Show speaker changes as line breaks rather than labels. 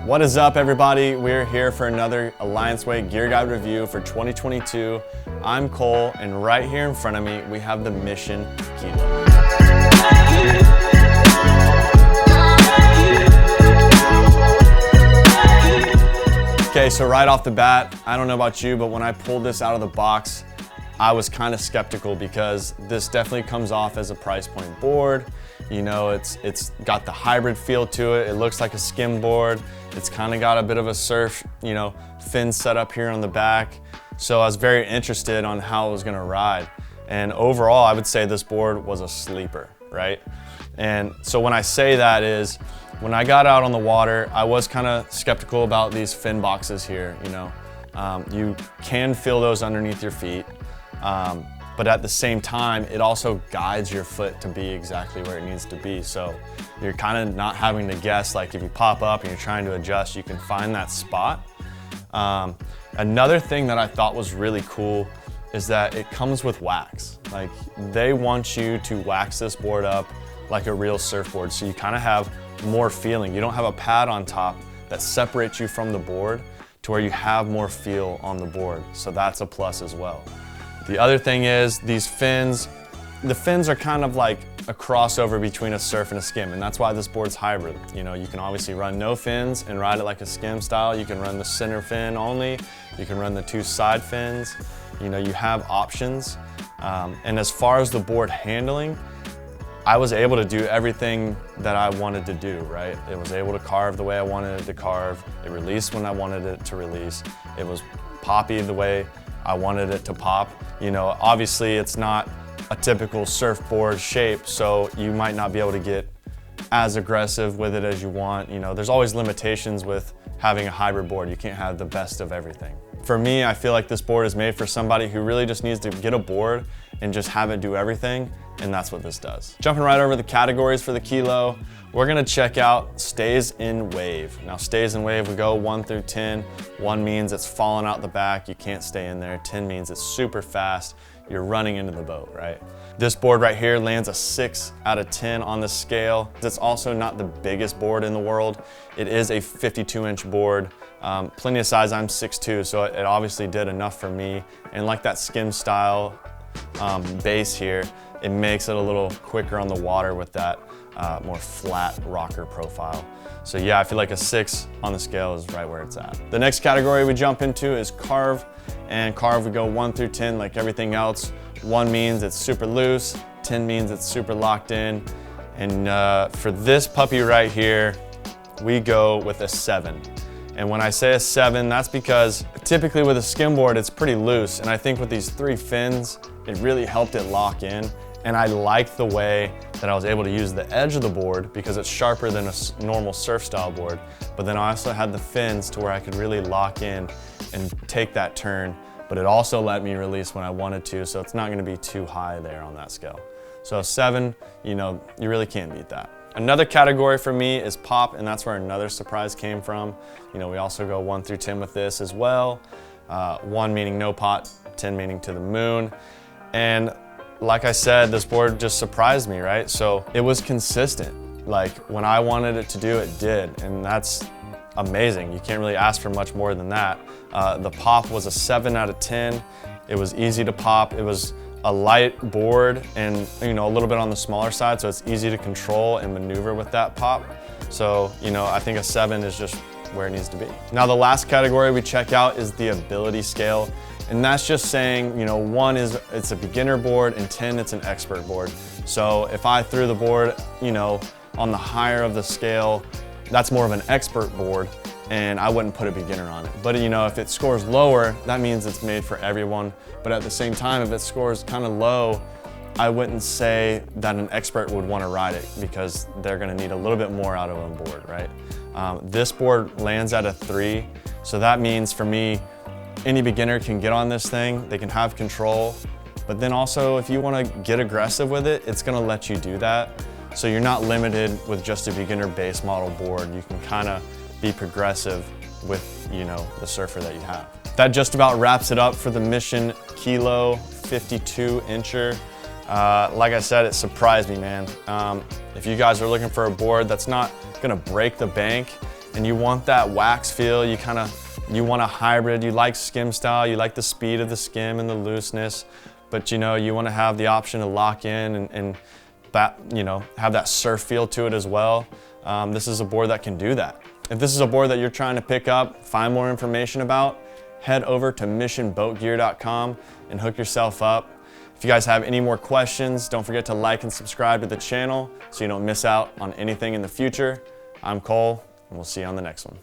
What is up, everybody? We're here for another Alliance Wake Gear Guide review for 2022. I'm Cole, and right here in front of me, we have the Mission Kilo. Okay, so right off the bat, I don't know about you, but when I pulled this out of the box, I was kind of skeptical because this definitely comes off as a price point board. You know, it's got the hybrid feel to it. It looks like a skim board. It's kind of got a bit of a surf, fin set up here on the back. So I was very interested on how it was gonna ride. And overall, I would say this board was a sleeper, right? And so when I say that is, when I got out on the water, I was kind of skeptical about these fin boxes here, You can feel those underneath your feet. But at the same time, it also guides your foot to be exactly where it needs to be. So you're kind of not having to guess, like if you pop up and you're trying to adjust, you can find that spot. Another thing that I thought was really cool is that it comes with wax. Like, they want you to wax this board up like a real surfboard, so you kind of have more feeling. You don't have a pad on top that separates you from the board to where you have more feel on the board. So that's a plus as well. The other thing is these fins, the fins are kind of like a crossover between a surf and a skim, and that's why this board's hybrid. You can obviously run no fins and ride it like a skim style. You can run the center fin only. You can run the two side fins. You have options. And as far as the board handling, I was able to do everything that I wanted to do, right? It was able to carve the way I wanted it to carve. It released when I wanted it to release. It was poppy the way I wanted it to pop. Obviously it's not a typical surfboard shape, so you might not be able to get as aggressive with it as you want. There's always limitations with having a hybrid board. You can't have the best of everything. For me, I feel like this board is made for somebody who really just needs to get a board and just have it do everything, and that's what this does. Jumping right over the categories for the Kilo, we're gonna check out stays in wave. Now, stays in wave, we go 1 through 10. 1 means it's falling out the back, you can't stay in there. 10 means it's super fast, you're running into the boat, right? This board right here lands a 6 out of 10 on the scale. It's also not the biggest board in the world. It is a 52-inch board. Plenty of size, I'm 6'2", so it obviously did enough for me. And like that skim style base here, it makes it a little quicker on the water with that more flat rocker profile. So yeah, I feel like a 6 on the scale is right where it's at. The next category we jump into is carve. And carve, we go 1 through 10 like everything else. 1 means it's super loose, 10 means it's super locked in. And for this puppy right here, we go with a 7. And when I say a 7, that's because typically with a skim board, it's pretty loose. And I think with these 3 fins, it really helped it lock in. And I liked the way that I was able to use the edge of the board because it's sharper than a normal surf style board. But then I also had the fins to where I could really lock in and take that turn, but it also let me release when I wanted to, so it's not gonna be too high there on that scale. So 7, you really can't beat that. Another category for me is pop, and that's where another surprise came from. We also go 1 through 10 with this as well. 1 meaning no pot, 10 meaning to the moon. And like I said, this board just surprised me, right? So it was consistent. Like when I wanted it to do, it did, and that's amazing. You can't really ask for much more than that. The pop was a 7 out of 10. It was easy to pop. It was a light board and a little bit on the smaller side, so it's easy to control and maneuver with that pop. So I think a 7 is just where it needs to be. Now the last category we check out is the ability scale. And that's just saying, 1 is it's a beginner board and 10 it's an expert board. So if I threw the board, on the higher of the scale, that's more of an expert board, and I wouldn't put a beginner on it. But if it scores lower, that means it's made for everyone. But at the same time, if it scores kind of low, I wouldn't say that an expert would want to ride it because they're going to need a little bit more out of a board, right? This board lands at a 3, so that means for me, any beginner can get on this thing, they can have control, but then also if you want to get aggressive with it, it's going to let you do that. So you're not limited with just a beginner base model board. You can kind of be progressive with the surfer that you have. That just about wraps it up for the Mission Kilo 52-incher. Like I said, it surprised me, man. If you guys are looking for a board that's not gonna break the bank and you want that wax feel, you want a hybrid, you like skim style, you like the speed of the skim and the looseness, but you want to have the option to lock in and that, have that surf feel to it as well. This is a board that can do that. If this is a board that you're trying to pick up, find more information about, head over to missionboatgear.com and hook yourself up. If you guys have any more questions, don't forget to like and subscribe to the channel so you don't miss out on anything in the future. I'm Cole, and we'll see you on the next one.